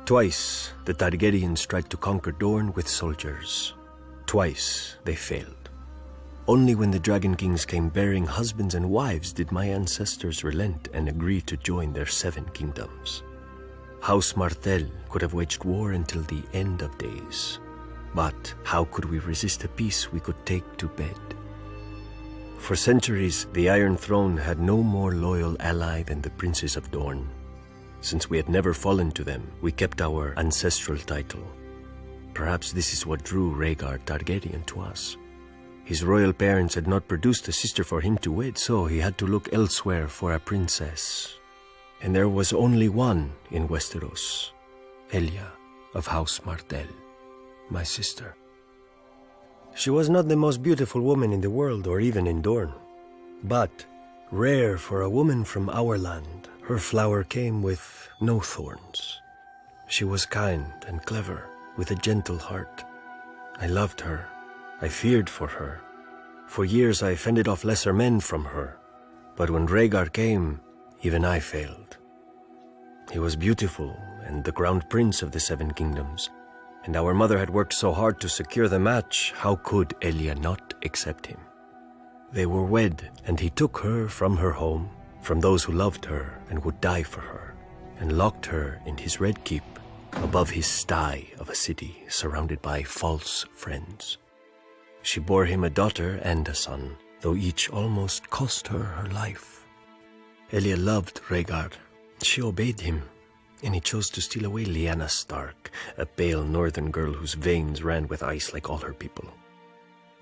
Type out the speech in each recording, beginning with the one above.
Twice, the Targaryens tried to conquer Dorne with soldiers. Twice, they failed. Only when the Dragon Kings came bearing husbands and wives did my ancestors relent and agree to join their 7 kingdoms. House Martell could have waged war until the end of days. But how could we resist a peace we could take to bed? For centuries, the Iron Throne had no more loyal ally than the princes of Dorne. Since we had never fallen to them, we kept our ancestral title. Perhaps this is what drew Rhaegar Targaryen to us. His royal parents had not produced a sister for him to wed, so he had to look elsewhere for a princess. And there was only one in Westeros, Elia of House Martell, my sister. She was not the most beautiful woman in the world or even in Dorne, but rare for a woman from our land. Her flower came with no thorns. She was kind and clever, with a gentle heart. I loved her. I feared for her. For years I fended off lesser men from her. But when Rhaegar came, even I failed. He was beautiful and the crowned prince of the 7 kingdoms. And our mother had worked so hard to secure the match, how could Elia not accept him? They were wed, and he took her from her home, from those who loved her and would die for her, and locked her in his red keep above his sty of a city surrounded by false friends. She bore him a daughter and a son, though each almost cost her her life. Elia loved Rhaegar. She obeyed him, and he chose to steal away Lyanna Stark, a pale northern girl whose veins ran with ice like all her people.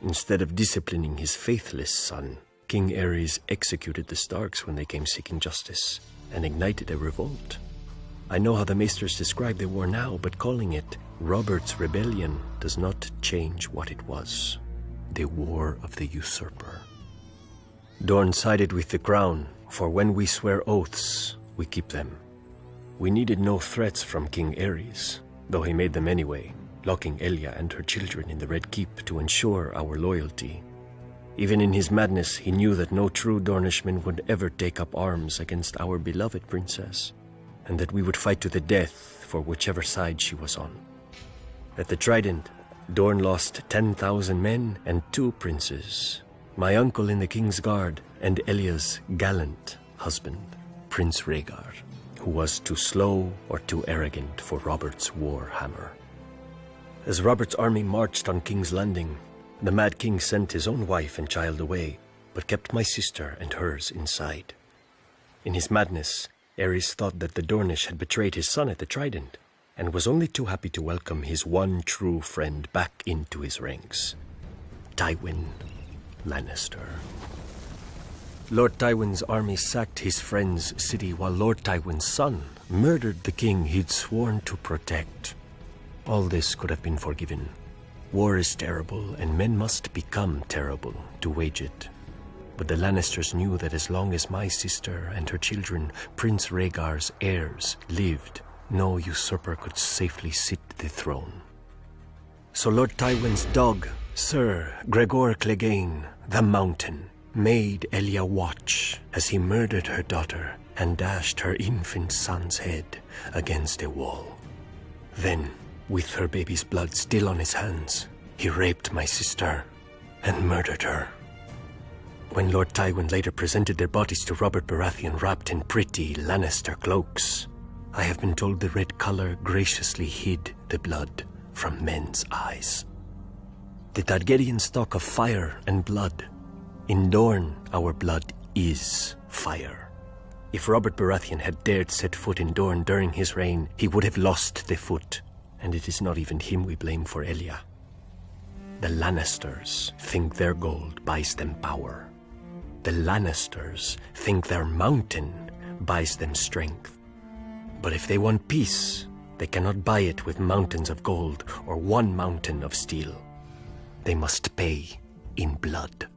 Instead of disciplining his faithless son, King Aerys executed the Starks when they came seeking justice, and ignited a revolt. I know how the Maesters describe the war now, but calling it Robert's Rebellion does not change what it was. The War of the Usurper. Dorne sided with the crown, for when we swear oaths, we keep them. We needed no threats from King Aerys, though he made them anyway, locking Elia and her children in the Red Keep to ensure our loyalty. Even in his madness, he knew that no true Dornishman would ever take up arms against our beloved princess, and that we would fight to the death for whichever side she was on. At the Trident, Dorne lost 10,000 men and 2 princes, my uncle in the King's Guard and Elia's gallant husband, Prince Rhaegar, who was too slow or too arrogant for Robert's war hammer. As Robert's army marched on King's Landing, the Mad King sent his own wife and child away, but kept my sister and hers inside. In his madness, Aerys thought that the Dornish had betrayed his son at the Trident, and was only too happy to welcome his one true friend back into his ranks, Tywin Lannister. Lord Tywin's army sacked his friend's city while Lord Tywin's son murdered the king he'd sworn to protect. All this could have been forgiven. War is terrible, and men must become terrible to wage it. But the Lannisters knew that as long as my sister and her children, Prince Rhaegar's heirs, lived, no usurper could safely sit the throne. So Lord Tywin's dog, Sir Gregor Clegane, the Mountain, made Elia watch as he murdered her daughter and dashed her infant son's head against a wall. Then, with her baby's blood still on his hands, he raped my sister and murdered her. When Lord Tywin later presented their bodies to Robert Baratheon wrapped in pretty Lannister cloaks, I have been told the red color graciously hid the blood from men's eyes. The Targaryens talk of fire and blood. In Dorne, our blood is fire. If Robert Baratheon had dared set foot in Dorne during his reign, he would have lost the foot, and it is not even him we blame for Elia. The Lannisters think their gold buys them power. The Lannisters think their mountain buys them strength. But if they want peace, they cannot buy it with mountains of gold or one mountain of steel. They must pay in blood.